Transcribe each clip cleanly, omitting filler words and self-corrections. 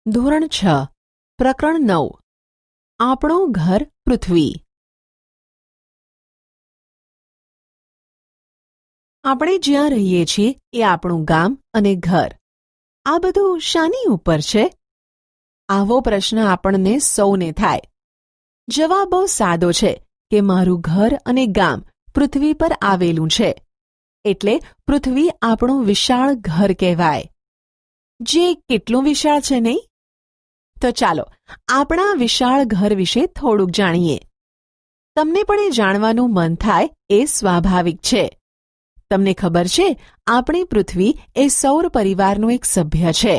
ધોરણ 6 પ્રકરણ 9 આપણું ઘર પૃથ્વી. આપણે જ્યાં રહીએ છીએ એ આપણું ગામ અને ઘર. આ બધું શાની ઉપર છે? આવો પ્રશ્ન આપણને સૌને થાય. જવાબ બહુ સાદો છે કે મારું ઘર અને ગામ પૃથ્વી પર આવેલું છે, એટલે પૃથ્વી આપણું વિશાળ ઘર કહેવાય. જે કેટલું વિશાળ છે નહીં? તો ચાલો આપણા વિશાળ ઘર વિશે થોડુંક જાણીએ. તમને પણ એ જાણવાનું મન થાય એ સ્વાભાવિક છે. તમને ખબર છે, આપણી પૃથ્વી એ સૌર પરિવારનું એક સભ્ય છે.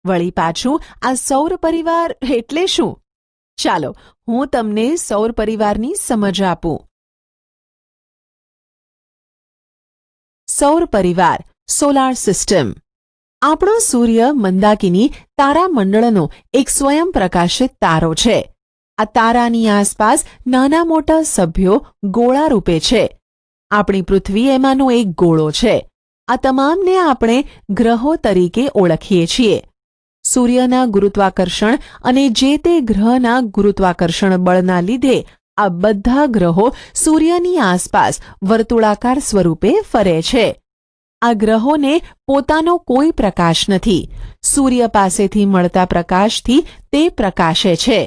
વળી પાછું આ સૌર પરિવાર એટલે શું? ચાલો હું તમને સૌર પરિવારની સમજ આપું. સૌર પરિવાર સોલાર સિસ્ટમ આપણો સૂર્ય મંદાકિની તારામંડળનો એક સ્વયં પ્રકાશિત તારો છે. આ તારાની આસપાસ નાના મોટા સભ્યો ગોળા રૂપે છે. આપણી પૃથ્વી એમાંનો એક ગોળો છે. આ તમામને આપણે ગ્રહો તરીકે ઓળખીએ છીએ. સૂર્યના ગુરુત્વાકર્ષણ અને જે તે ગ્રહના ગુરુત્વાકર્ષણ બળના લીધે આ બધા ગ્રહો સૂર્યની આસપાસ વર્તુળાકાર સ્વરૂપે ફરે છે. આ ગ્રહોને પોતાનો કોઈ પ્રકાશ નથી. સૂર્ય પાસેથી મળતા પ્રકાશથી તે પ્રકાશે છે.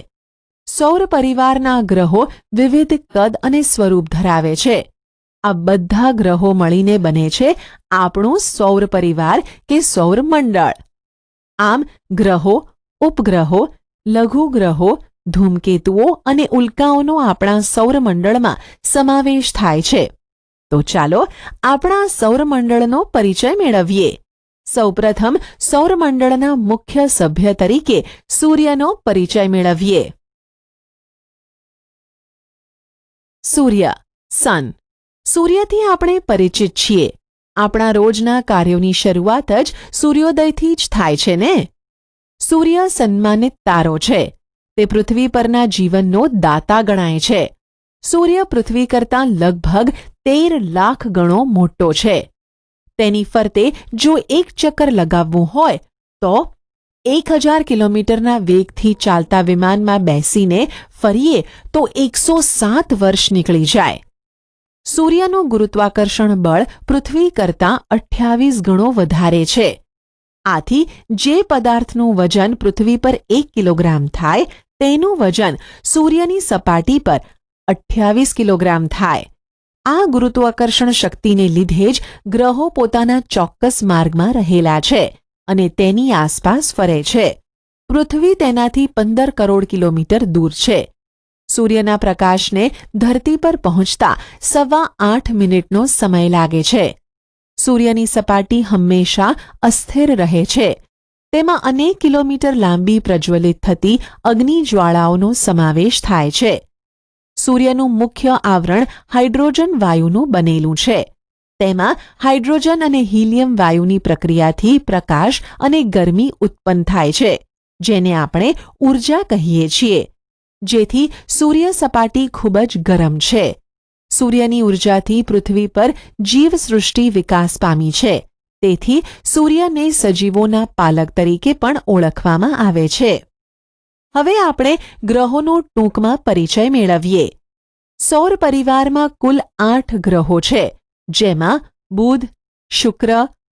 સૌર પરિવારના ગ્રહો વિવિધ કદ અને સ્વરૂપ ધરાવે છે. આ બધા ગ્રહો મળીને બને છે આપણું સૌર પરિવાર કે સૌર મંડળ. આમ ગ્રહો, ઉપગ્રહો, લઘુગ્રહો, ધૂમકેતુઓ અને ઉલ્કાઓનો આપણા સૌરમંડળમાં સમાવેશ થાય છે. તો ચાલો આપણા સૌરમંડળનો પરિચય મેળવીએ. સૌપ્રથમ સૌરમંડળના મુખ્ય સભ્ય તરીકે સૂર્યનો પરિચય મેળવીએ. સૂર્ય, સન. સૂર્યથી આપણે પરિચિત છીએ. આપણા રોજના કાર્યોની શરૂઆત જ સૂર્યોદયથી જ થાય છે ને? સૂર્ય સન્માનિત તારો છે. તે પૃથ્વી પરના જીવનનો દાતા ગણાય છે. સૂર્ય પૃથ્વી કરતાં લગભગ 13 લાખ ગણો મોટો છે. તેની ફરતે જો એક ચક્કર લગાવવું હોય તો 1000 કિલોમીટરના વેગથી ચાલતા વિમાનમાં બેસીને ફરીએ તો 107 વર્ષ નીકળી જાય. સૂર્યનું ગુરુત્વાકર્ષણ બળ પૃથ્વી કરતાં 28 ગણો વધારે છે. આથી જે પદાર્થનું વજન પૃથ્વી પર 1 કિલોગ્રામ થાય તેનું વજન સૂર્યની સપાટી પર 28 કિલોગ્રામ થાય. આ ગુરુત્વાકર્ષણ શક્તિને લીધે જ ગ્રહો પોતાના ચોક્કસ માર્ગમાં રહેલા છે અને તેની આસપાસ ફરે છે. પૃથ્વી તેનાથી 15 કરોડ કિલોમીટર દૂર છે. સૂર્યના પ્રકાશને ધરતી પર પહોંચતા 8.25 મિનિટનો સમય લાગે છે. સૂર્યની સપાટી હંમેશા અસ્થિર રહે છે. તેમાં અનેક કિલોમીટર લાંબી પ્રજ્વલિત થતી અગ્નિજ્વાળાઓનો સમાવેશ થાય છે. સૂર્યનું મુખ્ય આવરણ હાઇડ્રોજન વાયુનું બનેલું છે. તેમાં હાઇડ્રોજન અને હિલિયમ વાયુની પ્રક્રિયાથી પ્રકાશ અને ગરમી ઉત્પન્ન થાય છે, જેને આપણે ઊર્જા કહીએ છીએ. જેથી સૂર્ય સપાટી ખૂબ જ ગરમ છે. સૂર્યની ઊર્જાથી પૃથ્વી પર જીવસૃષ્ટિ વિકાસ પામી છે. તેથી સૂર્યને સજીવોના પાલક તરીકે પણ ઓળખવામાં આવે છે. હવે આપણે ગ્રહોનો ટૂંકમાં પરિચય મેળવીએ. સૌર પરિવારમાં કુલ 8 ગ્રહો છે, જેમાં બુધ, શુક્ર,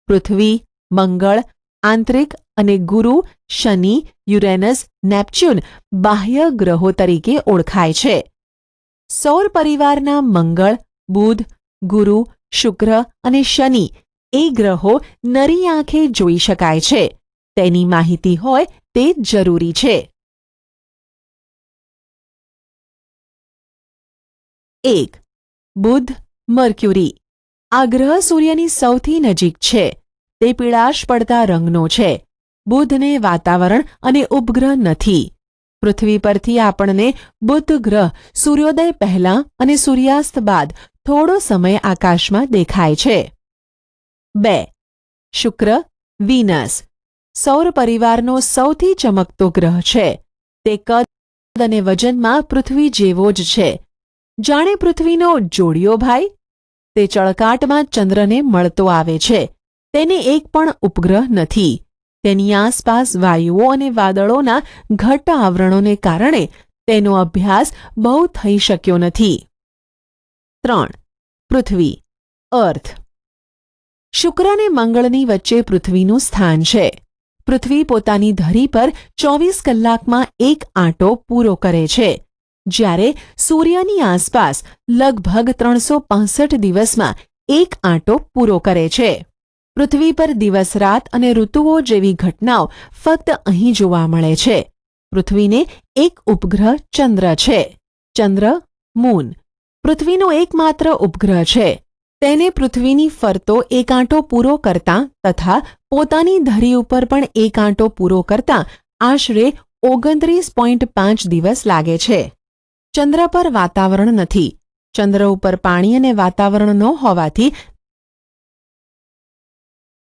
પૃથ્વી, મંગળ, આંતરિક અને ગુરુ, શનિ, યુરેનસ, નેપચ્યુન બાહ્ય ગ્રહો તરીકે ઓળખાય છે. સૌર પરિવારના મંગળ, બુધ, ગુરુ, શુક્ર અને શનિ એ ગ્રહો નરી આંખે જોઈ શકાય છે. તેની માહિતી હોય તે જરૂરી છે. 1. બુધ, મર્ક્યુરી. આ ગ્રહ સૂર્યની સૌથી નજીક છે. તે પીળાશ પડતા રંગનો છે. બુધને વાતાવરણ અને ઉપગ્રહ નથી. પૃથ્વી પરથી આપણને બુધ ગ્રહ સૂર્યોદય પહેલાં અને સૂર્યાસ્ત બાદ થોડો સમય આકાશમાં દેખાય છે. 2. શુક્ર, વિનસ. સૌર પરિવારનો સૌથી ચમકતો ગ્રહ છે. તે કદ અને વજનમાં પૃથ્વી જેવો જ છે. જાણે પૃથ્વીનો જોડિયો ભાઈ. તે ચળકાટમાં ચંદ્રને મળતો આવે છે. તેને એક પણ ઉપગ્રહ નથી. તેની આસપાસ વાયુઓ અને વાદળોના ઘટ્ટ આવરણોને કારણે તેનો અભ્યાસ બહુ થઈ શક્યો નથી. 3. પૃથ્વી અર્થ. શુક્ર અને મંગળની વચ્ચે પૃથ્વીનું સ્થાન છે. પૃથ્વી પોતાની ધરી પર 24 કલાકમાં એક આંટો પૂરો કરે છે, જ્યારે સૂર્યની આસપાસ લગભગ 365 દિવસમાં એક આંટો પૂરો કરે છે. પૃથ્વી પર દિવસ રાત અને ઋતુઓ જેવી ઘટનાઓ ફક્ત અહીં જોવા મળે છે. પૃથ્વીને એક ઉપગ્રહ ચંદ્ર છે. ચંદ્ર મૂન પૃથ્વીનો એકમાત્ર ઉપગ્રહ છે. તેને પૃથ્વીની ફરતો એક આંટો પૂરો કરતાં તથા પોતાની ધરી ઉપર પણ એક આંટો પૂરો કરતાં આશરે 29.5 દિવસ લાગે છે. ચંદ્ર પર વાતાવરણ નથી. ચંદ્ર ઉપર પાણી અને વાતાવરણ ન હોવાથી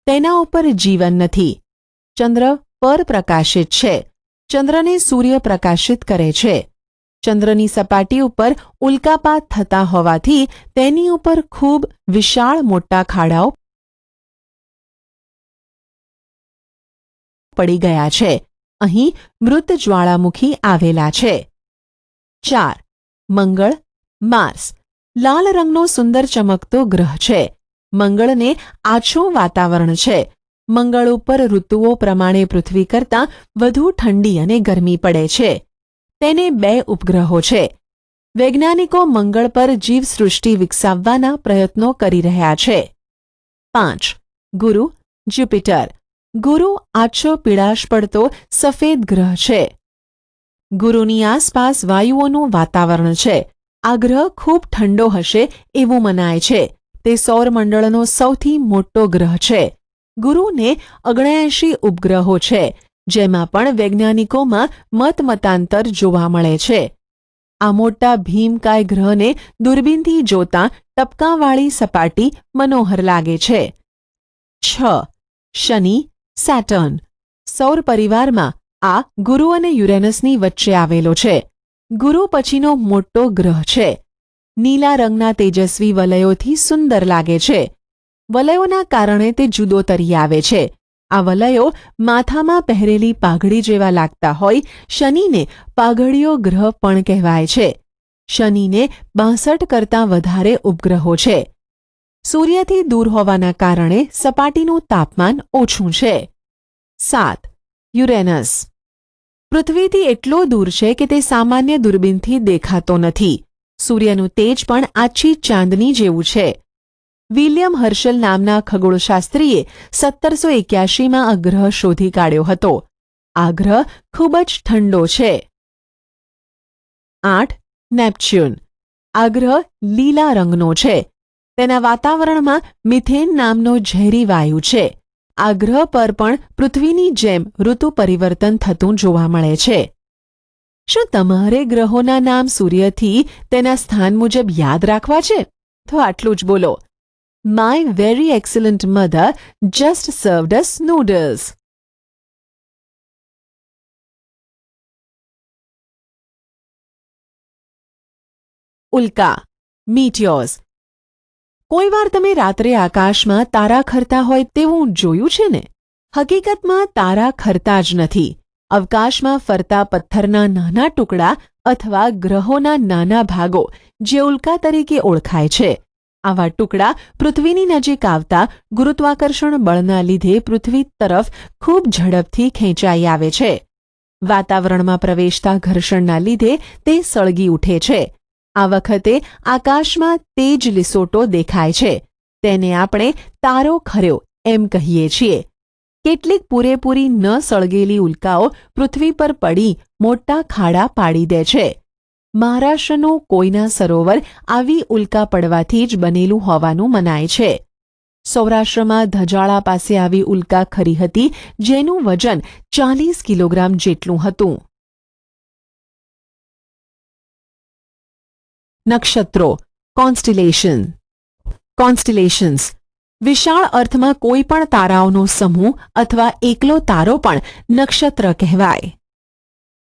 તેના ઉપર જીવન નથી. ચંદ્ર પરપ્રકાશિત છે. ચંદ્રને સૂર્ય પ્રકાશિત કરે છે. ચંદ્રની સપાટી ઉપર ઉલ્કાપાત થતા હોવાથી તેની ઉપર ખૂબ વિશાળ મોટા ખાડાઓ પડી ગયા છે. અહીં મૃત જ્વાળામુખી આવેલા છે. 4. મંગળ માર્સ લાલ રંગનો સુંદર ચમકતો ગ્રહ છે. મંગળને આછું વાતાવરણ છે. મંગળ ઉપર ઋતુઓ પ્રમાણે પૃથ્વી કરતાં વધુ ઠંડી અને ગરમી પડે છે. તેને 2 ઉપગ્રહો છે. વૈજ્ઞાનિકો મંગળ પર જીવસૃષ્ટિ વિકસાવવાના પ્રયત્નો કરી રહ્યા છે. 5. ગુરુ જ્યુપિટર ગુરુ આછો પીળાશ પડતો સફેદ ગ્રહ છે. ગુરુની આસપાસ વાયુઓનું વાતાવરણ છે. આ ગ્રહ ખૂબ ઠંડો હશે એવું મનાય છે. તે સૌરમંડળનો સૌથી મોટો ગ્રહ છે. ગુરુને 79 ઉપગ્રહો છે, જેમાં પણ વૈજ્ઞાનિકોમાં મતાંતર જોવા મળે છે. આ મોટા ભીમકાય ગ્રહને દૂરબીનથી જોતાં ટપકાંવાળી સપાટી મનોહર લાગે છે. 6. શનિ સેટર્ન સૌર પરિવારમાં આ ગુરુ અને યુરેનસની વચ્ચે આવેલો છે. ગુરુ પછીનો મોટો ગ્રહ છે. નીલા રંગના તેજસ્વી વલયોથી સુંદર લાગે છે. વલયોના કારણે તે જુદો તરી આવે છે. આ વલયો માથામાં પહેરેલી પાઘડી જેવા લાગતા હોય. શનિને પાઘડીયો ગ્રહ પણ કહેવાય છે. શનિને 62 કરતાં વધારે ઉપગ્રહો છે. સૂર્યથી દૂર હોવાના કારણે સપાટીનું તાપમાન ઓછું છે. 7. યુરેનસ પૃથ્વીથી એટલો દૂર છે કે તે સામાન્ય દૂરબીનથી દેખાતો નથી. સૂર્યનું તેજ પણ આછી ચાંદની જેવું છે. વિલિયમ હર્શલ નામના ખગોળશાસ્ત્રીએ 1781માં આ ગ્રહ શોધી કાઢ્યો હતો. આ ગ્રહ ખૂબ જ ઠંડો છે. 8. નેપ્ચ્યુન આ ગ્રહ લીલા રંગનો છે. તેના વાતાવરણમાં મિથેન નામનો ઝેરી વાયુ છે. આ ગ્રહ પર પણ પૃથ્વીની જેમ ઋતુ પરિવર્તન થતું જોવા મળે છે. શું તમારે ગ્રહોના નામ સૂર્યથી તેના સ્થાન મુજબ યાદ રાખવા છે? તો આટલું જ બોલો. My very excellent mother just served us noodles. ઉલ્કા મીટિયોર્સ કોઈ વાર તમે રાત્રે આકાશમાં તારા ખરતા હોય તેવું જોયું છે ને? હકીકતમાં તારા ખરતા જ નથી. અવકાશમાં ફરતા પથ્થરના નાના ટુકડા અથવા ગ્રહોના નાના ભાગો જે ઉલ્કા તરીકે ઓળખાય છે. આવા ટુકડા પૃથ્વીની નજીક આવતા ગુરુત્વાકર્ષણ બળના લીધે પૃથ્વી તરફ ખૂબ ઝડપથી ખેંચાઈ આવે છે. વાતાવરણમાં પ્રવેશતા ઘર્ષણના લીધે તે સળગી ઉઠે છે. આ વખતે આકાશમાં તેજ લીસોટો દેખાય છે. તેને આપણે તારો ખર્યો એમ કહીએ છીએ. કેટલીક પૂરેપૂરી ન સળગેલી ઉલ્કાઓ પૃથ્વી પર પડી મોટા ખાડા પાડી દે છે. મહારાષ્ટ્રનું કોયના સરોવર આવી ઉલ્કા પડવાથી જ બનેલું હોવાનું મનાય છે. સૌરાષ્ટ્રમાં ધજાળા પાસે આવી ઉલ્કા ખરી હતી, જેનું વજન 40 કિલોગ્રામ જેટલું હતું. નક્ષત્રો કોન્સ્ટિલેશન્સ વિશાળ અર્થમાં કોઈ પણ તારાઓનો સમૂહ અથવા એકલો તારો પણ નક્ષત્ર કહેવાય.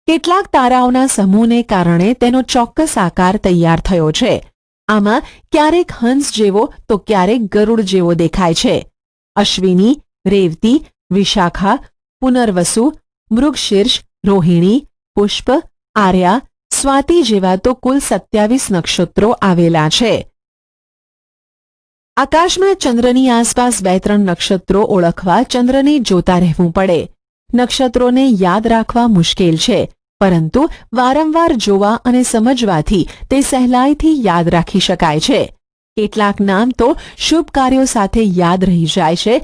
કેટલાક તારાઓના સમૂહને કારણે તેનો ચોક્કસ આકાર તૈયાર થયો છે. આમાં ક્યારેક હંસ જેવો તો ક્યારેક ગરુડ જેવો દેખાય છે. અશ્વિની, રેવતી, વિશાખા, પુનર્વસુ, મૃગશીર્ષ, રોહિણી, પુષ્પ, આર્યા, સ્વાતિ જેવા તો કુલ 27 નક્ષત્રો આવેલા છે. આકાશમાં ચંદ્રની આસપાસ 2-3 નક્ષત્રો ઓળખવા ચંદ્રને જોતા રહેવું પડે. નક્ષત્રોને યાદ રાખવા મુશ્કેલ છે, પરંતુ વારંવાર જોવા અને સમજવાથી તે સહેલાઈથી યાદ રાખી શકાય છે. કેટલાક નામ તો શુભ કાર્યો સાથે યાદ રહી જાય છે,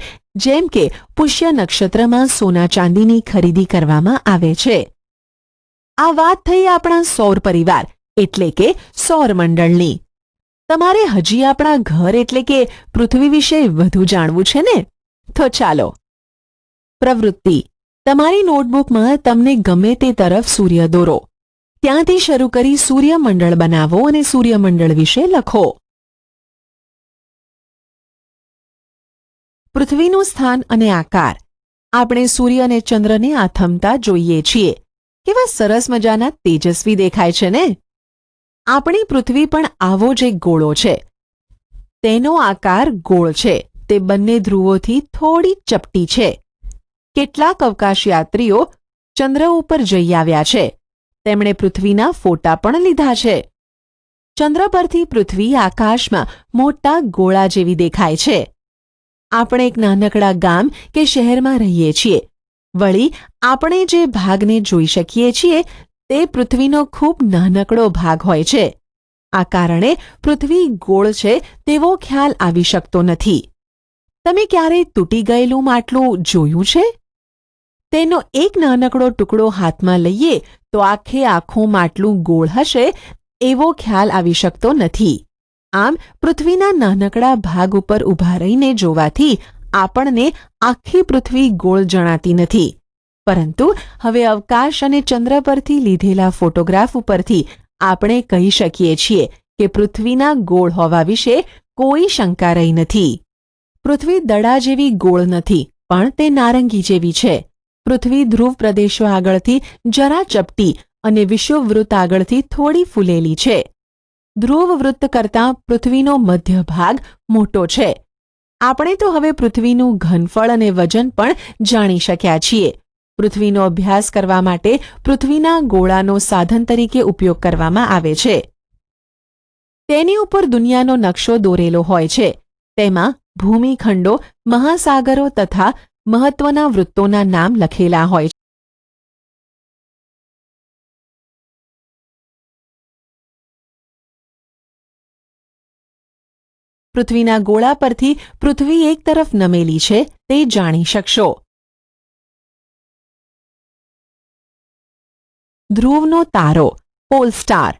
જેમ કે પુષ્ય નક્ષત્રમાં સોના ચાંદીની ખરીદી કરવામાં આવે છે. આ વાત થઈ આપણા સૌર પરિવાર એટલે કે સૌરમંડળની. તમારે હજી આપણા ઘર એટલે કે પૃથ્વી વિશે વધુ જાણવું છે ને? તો ચાલો. પ્રવૃત્તિ: તમારી નોટબુકમાં તમને ગમે તે તરફ સૂર્ય દોરો. ત્યાંથી શરૂ કરી સૂર્યમંડળ બનાવો અને સૂર્યમંડળ વિશે લખો. પૃથ્વીનું સ્થાન અને આકાર. આપણે સૂર્ય અને ચંદ્રને આથમતા જોઈએ છીએ. કેવા સરસ મજાના તેજસ્વી દેખાય છે ને? આપણી પૃથ્વી પણ આવો જ એક ગોળો છે. તેનો આકાર ગોળ છે. તે બંને ધ્રુવોથી થોડી ચપટી છે. કેટલાક અવકાશયાત્રીઓ ચંદ્ર ઉપર જઈ આવ્યા છે. તેમણે પૃથ્વીના ફોટા પણ લીધા છે. ચંદ્ર પરથી પૃથ્વી આકાશમાં મોટા ગોળા જેવી દેખાય છે. આપણે એક નાનકડા ગામ કે શહેરમાં રહીએ છીએ. વળી આપણે જે ભાગને જોઈ શકીએ છીએ તે પૃથ્વીનો ખૂબ નાનકડો ભાગ હોય છે. આ કારણે પૃથ્વી ગોળ છે તેવો ખ્યાલ આવી શકતો નથી. તમે ક્યારેય તૂટી ગયેલું માટલું જોયું છે? તેનો એક નાનકડો ટુકડો હાથમાં લઈએ તો આખું માટલું ગોળ હશે એવો ખ્યાલ આવી શકતો નથી. આમ પૃથ્વીના નાનકડા ભાગ ઉપર ઊભા રહીને જોવાથી આપણને આખી પૃથ્વી ગોળ જણાતી નથી. પરંતુ હવે અવકાશ અને ચંદ્ર પરથી લીધેલા ફોટોગ્રાફ ઉપરથી આપણે કહી શકીએ છીએ કે પૃથ્વીના ગોળ હોવા વિશે કોઈ શંકા રહી નથી. પૃથ્વી દડા જેવી ગોળ નથી, પણ તે નારંગી જેવી છે. પૃથ્વી ધ્રુવ પ્રદેશો આગળથી જરા ચપટી અને વિષુવવૃત્ત આગળથી થોડી ફૂલેલી છે. ધ્રુવ વૃત્ત કરતાં પૃથ્વીનો મધ્ય ભાગ મોટો છે. આપણે તો હવે પૃથ્વીનું ઘનફળ અને વજન પણ જાણી શક્યા છીએ. પૃથ્વીનો અભ્યાસ કરવા માટે પૃથ્વીના ગોળાનો સાધન તરીકે ઉપયોગ કરવામાં આવે છે. તેની ઉપર દુનિયાનો નકશો દોરેલો હોય છે. તેમાં ભૂમિખંડો, મહાસાગરો તથા મહત્વના વૃત્તોના નામ લખેલા હોય છે. પૃથ્વીના ગોળા પરથી પૃથ્વી એક તરફ નમેલી છે તે જાણી શકશો. ધ્રુવનો તારો, પોલ સ્ટાર.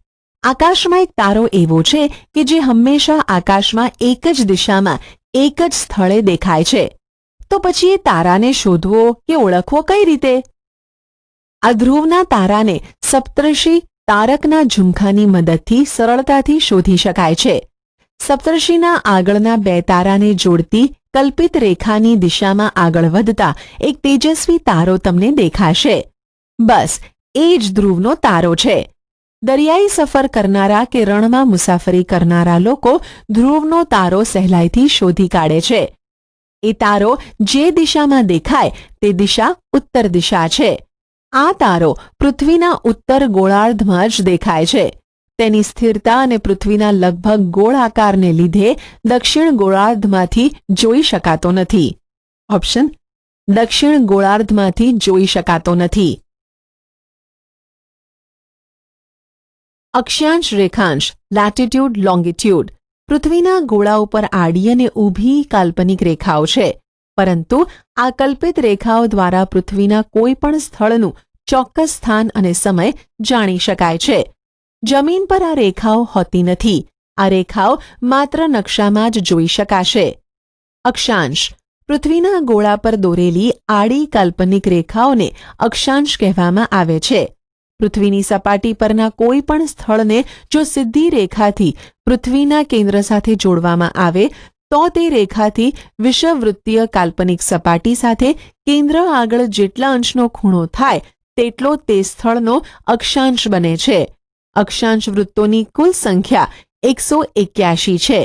આકાશમાં એક તારો એવો છે કે જે હંમેશા આકાશમાં એક જ દિશામાં એક જ સ્થળે દેખાય છે. તો પછી એ તારાને શોધવો કે ઓળખવો કઈ રીતે? આ ધ્રુવના તારાને સપ્તર્ષિ તારકના ઝુમખાની મદદથી સરળતાથી શોધી શકાય છે. સપ્તર્ષિના આગળના 2 તારાને જોડતી કલ્પિત રેખાની દિશામાં આગળ વધતા એક તેજસ્વી તારો તમને દેખાશે. બસ એ જ ધ્રુવનો તારો છે. દરિયાઈ સફર કરનારા કે રણમાં મુસાફરી કરનારા લોકો ધ્રુવનો તારો સહેલાઈથી શોધી કાઢે છે. એ તારો જે દિશામાં દેખાય તે દિશા ઉત્તર દિશા છે. આ તારો પૃથ્વીના ઉત્તર ગોળાર્ધમાં જ દેખાય છે. તેની સ્થિરતા અને પૃથ્વીના લગભગ ગોળ આકારને લીધે દક્ષિણ ગોળાર્ધમાંથી જોઈ શકાતો નથી. ઓપ્શન: દક્ષિણ ગોળાર્ધમાંથી જોઈ શકાતો નથી. અક્ષાંશ રેખાંશ, લેટિટ્યુડ, લોંગિટ્યુડ. પૃથ્વીના ગોળા ઉપર આડી અને ઊભી કાલ્પનિક રેખાઓ છે, પરંતુ આ કલ્પિત રેખાઓ દ્વારા પૃથ્વીના કોઈ પણ સ્થળનું ચોક્કસ સ્થાન અને સમય જાણી શકાય છે. જમીન પર આ રેખાઓ હોતી નથી. આ રેખાઓ માત્ર નકશામાં જ જોઈ શકાશે. અક્ષાંશ. પૃથ્વીના ગોળા પર દોરેલી આડી કાલ્પનિક રેખાઓને અક્ષાંશ કહેવામાં આવે છે. પૃથ્વીની સપાટી પરના કોઈ પણ સ્થળને જો સીધી રેખાથી પૃથ્વીના કેન્દ્ર સાથે જોડવામાં આવે તો તે રેખાથી વિષુવવૃત્તીય કાલ્પનિક સપાટી સાથે કેન્દ્ર આગળ જેટલા અંશનો ખૂણો થાય તેટલો તે સ્થળનો અક્ષાંશ બને છે. અક્ષાંશ વૃત્તોની કુલ સંખ્યા 181 છે.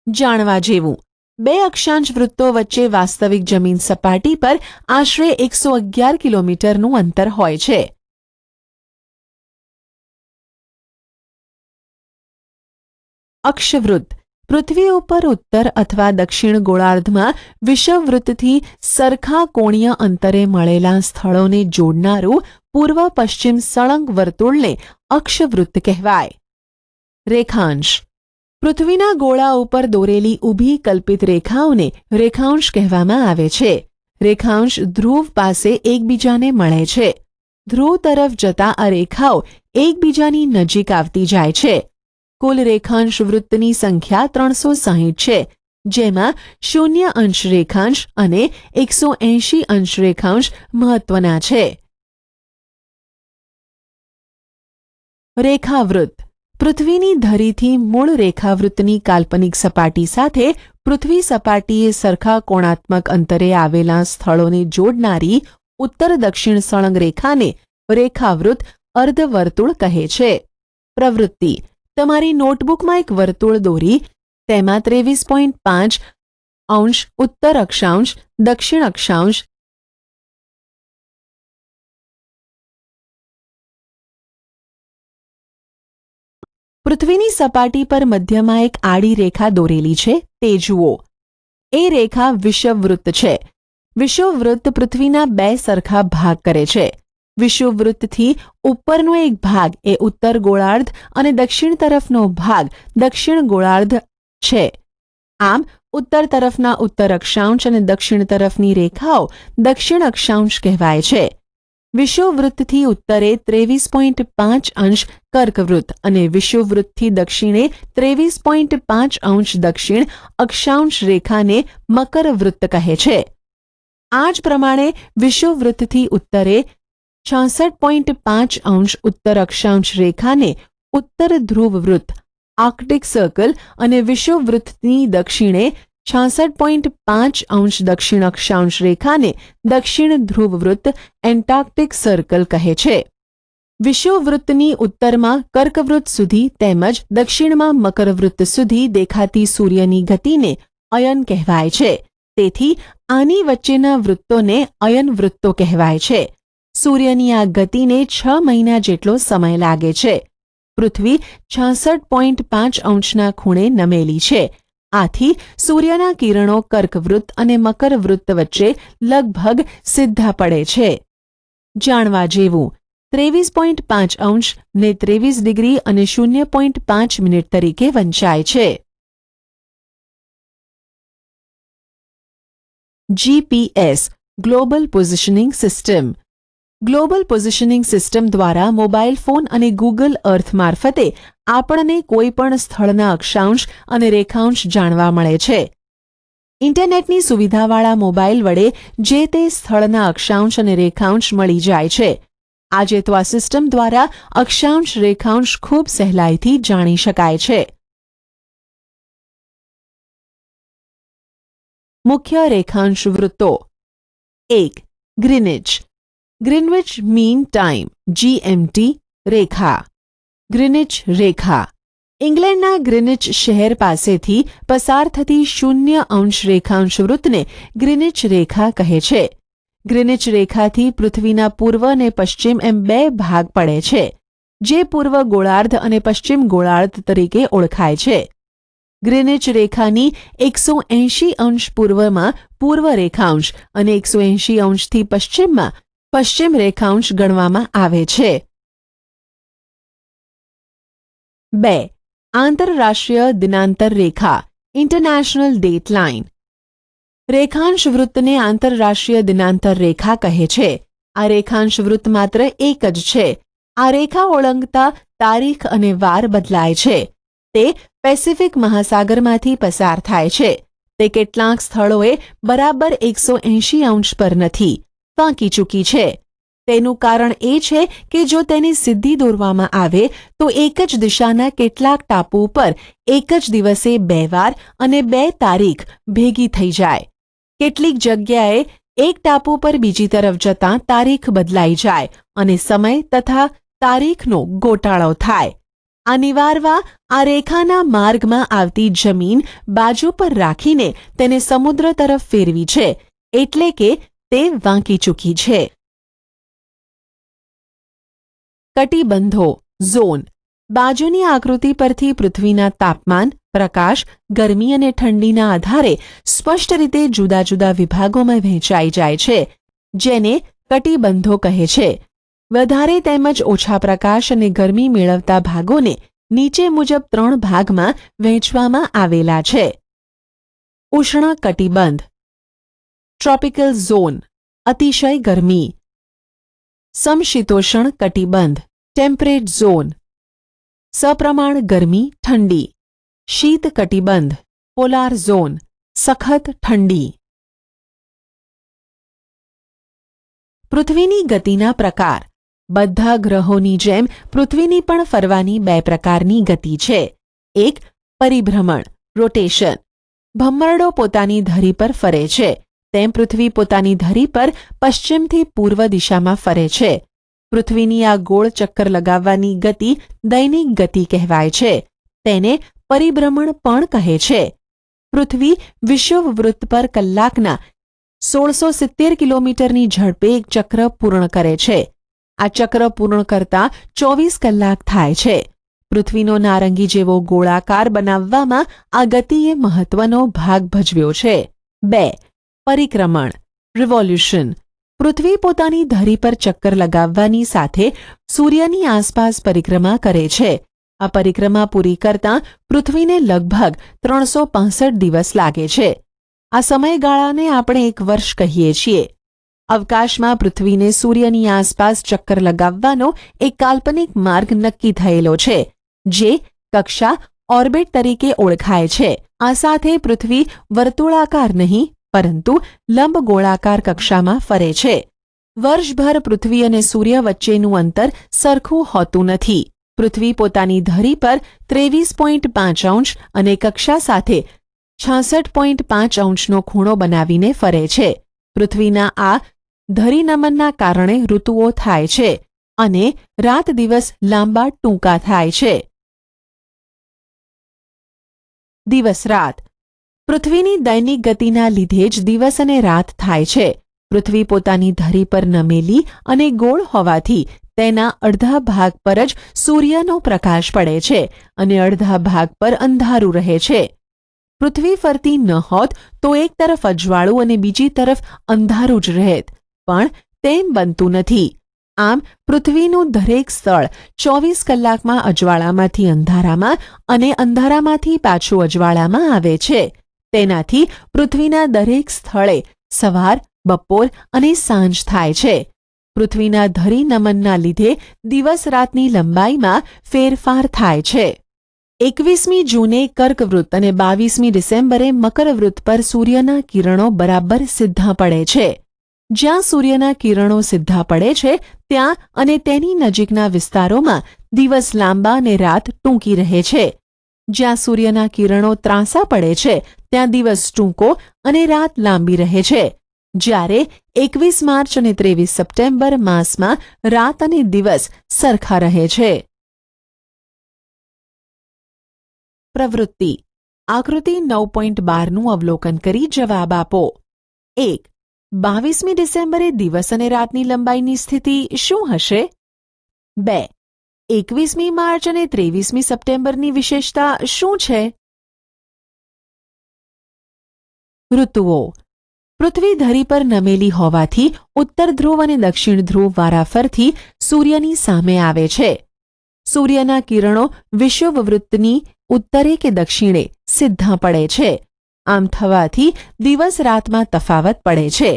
જાણવા જેવું: બે અક્ષાંશ વૃત્તો વચ્ચે વાસ્તવિક જમીન સપાટી પર આશરે 111 કિલોમીટરનું અંતર હોય છે. અક્ષવૃત્ત પૃથ્વી ઉપર ઉત્તર અથવા દક્ષિણ ગોળાર્ધમાં વિષુવવૃત્તથી સરખા કોણીય અંતરે મળેલા સ્થળોને જોડનારું પૂર્વ પશ્ચિમ સળંગ વર્તુળને અક્ષવૃત્ત કહેવાય. રેખાંશ પૃથ્વીના ગોળા ઉપર દોરેલી ઊભી કલ્પિત રેખાઓને રેખાંશ કહેવામાં આવે છે. રેખાંશ ધ્રુવ પાસે એકબીજાને મળે છે. ધ્રુવ તરફ જતા આ રેખાઓ એકબીજાની નજીક આવતી જાય છે. કુલ રેખાંશ વૃત્તની સંખ્યા 360 છે, જેમાં 0 અંશ રેખાંશ અને 180 અંશ રેખાંશ મહત્વના છે. રેખાવૃત્ત પૃથ્વીની ધરીથી મૂળ રેખાવૃત્તની કાલ્પનિક સપાટી સાથે પૃથ્વી સપાટીએ સરખા કોણાત્મક અંતરે આવેલા સ્થળોને જોડનારી ઉત્તર દક્ષિણ સળંગ રેખાને રેખાવૃત્ત અર્ધવર્તુળ કહે છે. પ્રવૃત્તિ તમારી નોટબુકમાં એક વર્તુળ દોરી તેમાં 23.5 અંશ ઉત્તર અક્ષાંશ, દક્ષિણ અક્ષાંશ, પૃથ્વીની સપાટી પર મધ્યમાં એક આડી રેખા દોરેલી છે તે જુઓ. એ રેખા વિષુવવૃત્ત છે. વિષુવવૃત્ત પૃથ્વીના બે સરખા ભાગ કરે છે. વિષુવવૃત્તથી ઉપરનો એક ભાગ એ ઉત્તર ગોળાર્ધ અને દક્ષિણ તરફનો ભાગ દક્ષિણ ગોળાર્ધ છે. આમ ઉત્તર તરફના ઉત્તર અક્ષાંશ અને દક્ષિણ તરફની રેખાઓ દક્ષિણ અક્ષાંશ કહેવાય છે. વિષુવવૃત્તથી ઉત્તરે 23.5 અંશ કર્કવૃત્ત અને વિષુવવૃત્તથી દક્ષિણે 23.5 અંશ દક્ષિણ અક્ષાંશ રેખાને મકરવૃત્ત કહે છે. આ જ પ્રમાણે વિષુવવૃત્તથી ઉત્તરે 66.5 અંશ ઉત્તર અક્ષાંશ રેખાને ઉત્તર ધ્રુવવૃત્ત આર્કટિક સર્કલ અને વિષુવવૃત્તની દક્ષિણે 66.5 અંશ દક્ષિણ અક્ષાંશ રેખાને દક્ષિણ ધ્રુવવૃત્ત એન્ટાર્કટિક સર્કલ કહે છે. વિષુવવૃત્તની ઉત્તરમાં કર્કવૃત્ત સુધી તેમજ દક્ષિણમાં મકરવૃત્ત સુધી દેખાતી સૂર્યની ગતિને અયન કહેવાય છે. તેથી આની વચ્ચેના વૃત્તોને અયન વૃત્તો કહેવાય છે. સૂર્યની આ ગતિને 6 મહિના જેટલો સમય લાગે છે. પૃથ્વી 66.5 અંશના ખૂણે નમેલી છે. આથી સૂર્યના કિરણો કર્કવૃત્ત અને મકરવૃત્ત વચ્ચે લગભગ સીધા પડે છે. જાણવા જેવું 23.5 અંશ ને 23 ડિગ્રી અને 0.5 મિનિટ તરીકે વંચાય છે. GPS global positioning system global positioning system દ્વારા મોબાઈલ ફોન અને ગૂગલ અર્થ મારફતે આપણને કોઈપણ સ્થળના અક્ષાંશ અને રેખાંશ જાણવા મળે છે. ઇન્ટરનેટની સુવિધાવાળા મોબાઈલ વડે જે તે સ્થળના અક્ષાંશ અને રેખાંશ મળી જાય છે. આજે તો આ સિસ્ટમ દ્વારા અક્ષાંશ રેખાંશ ખૂબ સહેલાઈથી જાણી શકાય છે. મુખ્ય રેખાંશ વૃત્તો 1. Greenwich Greenwich mean time GMT રેખા. ગ્રીનિચ રેખા ઇંગ્લેન્ડના ગ્રીનિચ શહેર પાસેથી પસાર થતી 0 અંશ રેખાંશ વૃત્તને ગ્રીનિચ રેખા કહે છે. ગ્રીનિચ રેખાથી પૃથ્વીના પૂર્વ અને પશ્ચિમ એમ બે ભાગ પડે છે, જે પૂર્વ ગોળાર્ધ અને પશ્ચિમ ગોળાર્ધ તરીકે ઓળખાય છે. ગ્રીનિચ રેખાની 180 અંશ પૂર્વમાં પૂર્વ રેખાંશ અને 180 અંશથી પશ્ચિમમાં પશ્ચિમ રેખાંશ ગણવામાં આવે છે. 2. આંતરરાષ્ટ્રીય દિનાંતર રેખા ઇન્ટરનેશનલ ડેટ લાઇન રેખાંશ વૃત્તને આંતરરાષ્ટ્રીય દિનાંતર રેખા કહે છે. આ રેખાંશ વૃત્ત માત્ર એક જ છે. આ રેખા ઓળંગતા તારીખ અને વાર બદલાય છે. તે પેસિફિક મહાસાગરમાંથી પસાર થાય છે. તે કેટલાક સ્થળોએ બરાબર 180 અંશ પર નથી, વાંકી ચૂકી છે. તેનું કારણ એ છે કે જો તેને સીધી દોરવામાં આવે તો એક જ દિશાના કેટલાક ટાપુ પર એક જ દિવસે 2 વાર અને 2 તારીખ ભેગી થઈ જાય. કેટલીક જગ્યાએ એક ટાપુ પર બીજી તરફ જતાં તારીખ બદલાઈ જાય અને સમય તથા તારીખનો ગોટાળો થાય. આ નિવારવા આ રેખાના માર્ગમાં આવતી જમીન બાજુ પર રાખીને તેને સમુદ્ર તરફ ફેરવી છે, એટલે કે તે વાંકી ચૂકી છે. કટિબંધો ઝોન બાજુની આકૃતિ પરથી પૃથ્વીના તાપમાન, પ્રકાશ, ગરમી અને ઠંડીના આધારે સ્પષ્ટ રીતે જુદા જુદા વિભાગોમાં વહેંચાઈ જાય છે, જેને કટિબંધો કહે છે. વધારે તેમજ ઓછા પ્રકાશ અને ગરમી મેળવતા ભાગોને નીચે મુજબ 3 ભાગમાં વહેંચવામાં આવેલા છે. ઉષ્ણ કટિબંધ, ટ્રોપિકલ ઝોન અતિશય ગરમી, સમશીતોષ્ણ કટિબંધ ટેમ્પરેટ ઝોન સપ્રમાણ ગરમી ઠંડી, શીત કટિબંધ પોલાર ઝોન સખત ઠંડી. પૃથ્વીની ગતિના પ્રકાર બધા ગ્રહોની જેમ પૃથ્વીની પણ ફરવાની 2 પ્રકારની ગતિ છે. એક પરિભ્રમણ રોટેશન, ભમરડો પોતાની ધરી પર ફરે છે તેમ પૃથ્વી પોતાની ધરી પર પશ્ચિમથી પૂર્વ દિશામાં ફરે છે. પૃથ્વીની આ ગોળ ચક્કર લગાવવાની ગતિ દૈનિક ગતિ કહેવાય છે. તેને પરિભ્રમણ પણ કહે છે. પૃથ્વી વિષુવવૃત્ત પર કલાકના 1670 કિલોમીટરની ઝડપે એક ચક્ર પૂર્ણ કરે છે. આ ચક્ર પૂર્ણ કરતા 24 કલાક થાય છે. પૃથ્વીનો નારંગી જેવો ગોળાકાર બનાવવામાં આ ગતિએ મહત્વનો ભાગ ભજવ્યો છે. 2. પરિક્રમણ રિવોલ્યુશન પૃથ્વી પોતાની ધરી પર ચક્કર લગાવવાની સાથે સૂર્યની આસપાસ પરિક્રમા કરે છે. આ પરિક્રમા પૂરી કરતાં પૃથ્વીને લગભગ 365 દિવસ લાગે છે. આ સમયગાળાને આપણે 1 વર્ષ કહીએ છીએ. અવકાશમાં પૃથ્વીને સૂર્યની આસપાસ ચક્કર લગાવવાનો એક કાલ્પનિક માર્ગ નક્કી થયેલો છે, જે કક્ષા ઓર્બિટ તરીકે ઓળખાય છે. આ સાથે પૃથ્વી વર્તુળાકાર નહીં પરંતુ લંબગોળાકાર કક્ષામાં ફરે છે. વર્ષભર પૃથ્વી અને સૂર્ય વચ્ચેનું અંતર સરખું હોતું નથી. પૃથ્વી પોતાની ધરી પર 23.5 અંશ અને કક્ષા સાથે 66.5 અંશનો ખૂણો બનાવીને ફરે છે. પૃથ્વીના આ ધરીનમનના કારણે ઋતુઓ થાય છે અને રાત દિવસ લાંબા ટૂંકા થાય છે. દિવસ રાત પૃથ્વીની દૈનિક ગતિના લીધે જ દિવસ અને રાત થાય છે. પૃથ્વી પોતાની ધરી પર નમેલી અને ગોળ હોવાથી તેના અડધા ભાગ પર જ સૂર્યનો પ્રકાશ પડે છે અને અડધા ભાગ પર અંધારું રહે છે. પૃથ્વી ફરતી ન હોત તો એક તરફ અજવાળું અને બીજી તરફ અંધારું જ રહેત, પણ તેમ બનતું નથી. આમ પૃથ્વીનું દરેક સ્થળ 24 કલાકમાં અજવાળામાંથી અંધારામાં અને અંધારામાંથી પાછું અજવાળામાં આવે છે. તેનાથી પૃથ્વીના દરેક સ્થળે સવાર, બપોર અને સાંજ થાય છે. પૃથ્વીના ધરી નમનના લીધે દિવસ રાતની લંબાઈમાં ફેરફાર થાય છે. 21મી જૂને કર્કવૃત્ત અને 22મી ડિસેમ્બરે મકરવૃત્ત પર સૂર્યના કિરણો બરાબર સીધા પડે છે. જ્યાં સૂર્યના કિરણો સીધા પડે છે ત્યાં અને તેની નજીકના વિસ્તારોમાં દિવસ લાંબા અને રાત ટૂંકી રહે છે. જ્યાં સૂર્યના કિરણો ત્રાંસા પડે છે ત્યાં દિવસ ટૂંકો અને રાત લાંબી રહે છે. જ્યારે 21 માર્ચ અને 23 સપ્ટેમ્બર માસમાં રાત અને દિવસ સરખા રહે છે. પ્રવૃત્તિ આકૃતિ 9.12નું અવલોકન કરી જવાબ આપો. 1. 22મી ડિસેમ્બરે દિવસ અને રાતની લંબાઈની સ્થિતિ શું હશે? 2. 21મી માર્ચ અને 23મી સપ્ટેમ્બરની વિશેષતા શું છે? ઋતુઓ પૃથ્વી ધરી પર નમેલી હોવાથી ઉત્તર ધ્રુવ અને દક્ષિણ ધ્રુવ વારાફરથી સૂર્યની સામે આવે છે. સૂર્યના કિરણો વિષુવવૃત્તની ઉત્તરે કે દક્ષિણે સીધા પડે છે. આમ થવાથી દિવસ રાતમાં તફાવત પડે છે.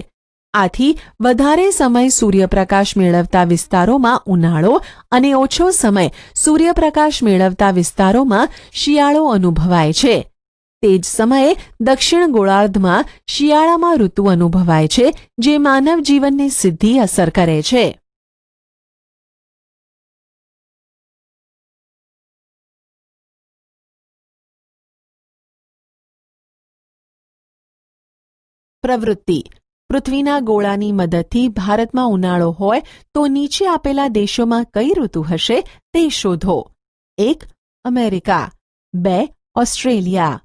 આથી વધારે સમય સૂર્યપ્રકાશ મેળવતા વિસ્તારોમાં ઉનાળો અને ઓછો સમય સૂર્યપ્રકાશ મેળવતા વિસ્તારોમાં શિયાળો અનુભવાય છે. તે જ સમયે દક્ષિણ ગોળાર્ધમાં શિયાળામાં ઋતુ અનુભવાય છે, જે માનવ જીવનને સીધી અસર કરે છે. પ્રવૃત્તિ પૃથ્વીના ગોળાની મદદથી ભારતમાં ઉનાળો હોય તો નીચે આપેલા દેશોમાં કઈ ઋતુ હશે તે શોધો. 1. America, 2 Australia,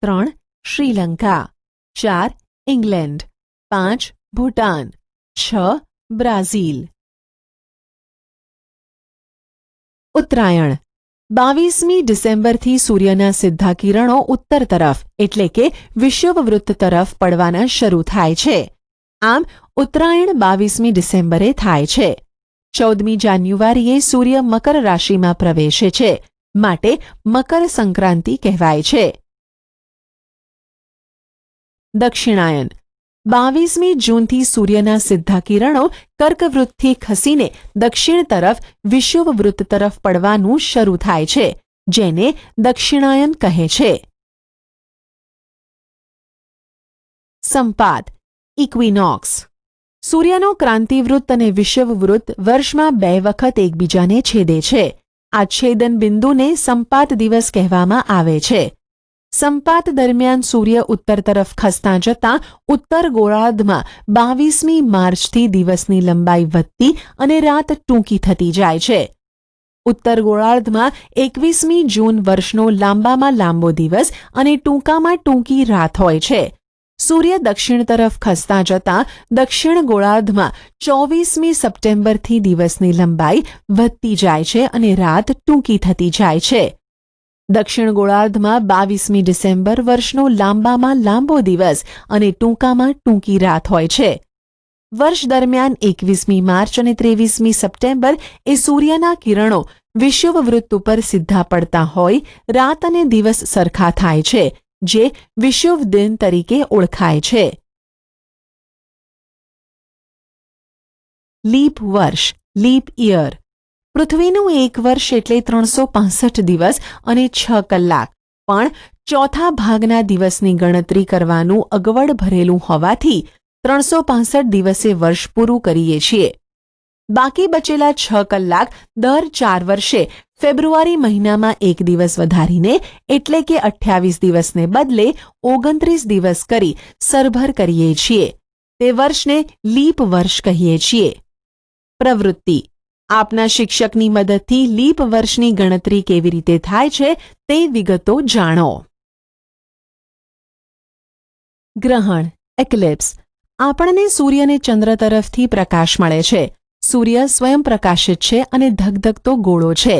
3 Sri Lanka, 4 England, 5 Bhutan, 6 Brazil. Uttarayan 22મી ડિસેમ્બરથી સૂર્યના સીધા કિરણો ઉત્તર તરફ એટલે કે વિષુવવૃત્ત તરફ પડવાના શરૂ થાય છે. આમ ઉત્તરાયણ 22મી ડિસેમ્બરે થાય છે. 14મી જાન્યુઆરીએ સૂર્ય મકર રાશિમાં પ્રવેશે છે, માટે મકર સંક્રાંતિ કહેવાય છે. દક્ષિણાયન 22મી જૂનથી સૂર્યના સીધા કિરણો કર્કવૃત્તથી ખસીને દક્ષિણ તરફ વિષુવવૃત્ત તરફ પડવાનું શરૂ થાય છે, જેને દક્ષિણાયન કહે છે. સંપાત ઇક્વિનોક્સ સૂર્યનો ક્રાંતિવૃત્ત અને વિષુવવૃત્ત વર્ષમાં 2 વખત એકબીજાને છેદે છે. આ છેદન બિંદુને સંપાત દિવસ કહેવામાં આવે છે. સંપાત દરમિયાન સૂર્ય ઉત્તર તરફ ખસતા જતાં ઉત્તર ગોળાર્ધમાં 22મી માર્ચથી દિવસની લંબાઈ વધતી અને રાત ટૂંકી થતી જાય છે. ઉત્તર ગોળાર્ધમાં 21મી જૂન વર્ષનો લાંબામાં લાંબો દિવસ અને ટૂંકામાં ટૂંકી રાત હોય છે. સૂર્ય દક્ષિણ તરફ ખસતા જતાં દક્ષિણ ગોળાર્ધમાં 24મી સપ્ટેમ્બરથી દિવસની લંબાઈ વધતી જાય છે અને રાત ટૂંકી થતી જાય છે. દક્ષિણ ગોળાર્ધમાં 22મી ડિસેમ્બર વર્ષનો લાંબામાં લાંબો દિવસ અને ટૂંકામાં ટૂંકી રાત હોય છે. વર્ષ દરમિયાન 21મી માર્ચ અને 23મી સપ્ટેમ્બર એ સૂર્યના કિરણો વિષુવવૃત્ત ઉપર સીધા પડતા હોય રાત અને દિવસ સરખા થાય છે, જે વિષુવ દિન તરીકે ઓળખાય છે. લીપ વર્ષ લીપ યર પૃથ્વીનું એક વર્ષ એટલે 365 દિવસ અને 6 કલાક, પણ ચોથા ભાગના દિવસની ગણતરી કરવાનું અગવડ ભરેલું હોવાથી 365 દિવસે વર્ષ પૂરું કરીએ છીએ. બાકી બચેલા 6 કલાક દર 4 વર્ષે ફેબ્રુઆરી મહિનામાં એક દિવસ વધારીને એટલે કે 28 દિવસને બદલે 29 દિવસ કરી સરભર કરીએ છીએ. તે વર્ષને લીપ વર્ષ કહીએ છીએ. પ્રવૃત્તિ આપના શિક્ષકની મદદથી લીપ વર્ષની ગણતરી કેવી રીતે થાય છે તે વિગતો જાણો. ગ્રહણ એક્લિપ્સ આપણને સૂર્ય અને ચંદ્ર તરફથી પ્રકાશ મળે છે. સૂર્ય સ્વયં પ્રકાશિત છે અને ધગધગતો ગોળો છે.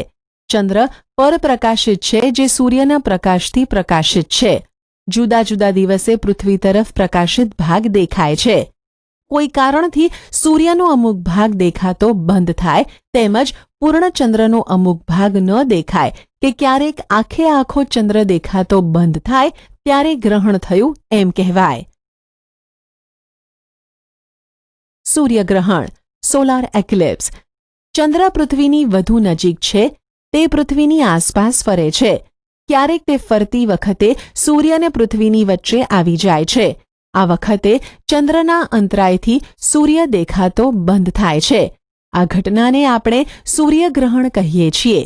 ચંદ્ર પરપ્રકાશિત છે, જે સૂર્યના પ્રકાશથી પ્રકાશિત છે. જુદા જુદા દિવસે પૃથ્વી તરફ પ્રકાશિત ભાગ દેખાય છે. કોઈ કારણથી સૂર્યનો અમુક ભાગ દેખાતો બંધ થાય તેમજ પૂર્ણચંદ્રનો અમુક ભાગ ન દેખાય કે ક્યારેક આખે આખો ચંદ્ર દેખાતો બંધ થાય ત્યારે ગ્રહણ થયું એમ કહેવાય. સૂર્યગ્રહણ સોલાર એક્લિપ્સ ચંદ્ર પૃથ્વીની વધુ નજીક છે. તે પૃથ્વીની આસપાસ ફરે છે. ક્યારેક તે ફરતી વખતે સૂર્ય અને પૃથ્વીની વચ્ચે આવી જાય છે. આ વખતે ચંદ્રના અંતરાયથી સૂર્ય દેખાતો બંધ થાય છે. આ ઘટનાને આપણે સૂર્યગ્રહણ કહીએ છીએ.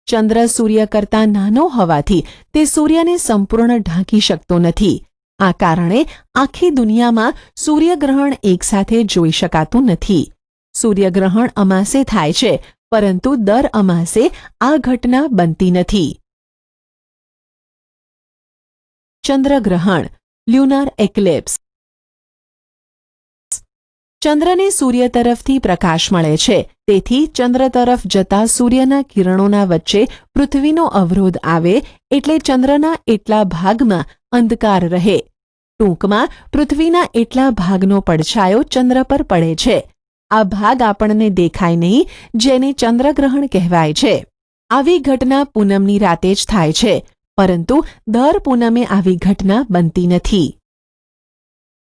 ચંદ્ર સૂર્ય કરતાં નાનો હોવાથી તે સૂર્યને સંપૂર્ણ ઢાંકી શકતો નથી. આ કારણે આખી દુનિયામાં સૂર્યગ્રહણ એકસાથે જોઈ શકાતું નથી. સૂર્યગ્રહણ અમાસે થાય છે, પરંતુ દર અમાસે આ ઘટના બનતી નથી. ચંદ્રગ્રહણ લ્યુનાર એક્લિપ્સ ચંદ્રને સૂર્ય તરફથી પ્રકાશ મળે છે. તેથી ચંદ્ર તરફ જતા સૂર્યના કિરણોના વચ્ચે પૃથ્વીનો અવરોધ આવે એટલે ચંદ્રના એટલા ભાગમાં અંધકાર રહે. ટૂંકમાં પૃથ્વીના એટલા ભાગનો પડછાયો ચંદ્ર પર પડે છે. આ ભાગ આપણને દેખાય નહીં, જેને ચંદ્રગ્રહણ કહેવાય છે. આવી ઘટના પૂનમની રાતે જ થાય છે, પરંતુ દર પૂનમે આવી ઘટના બનતી નથી.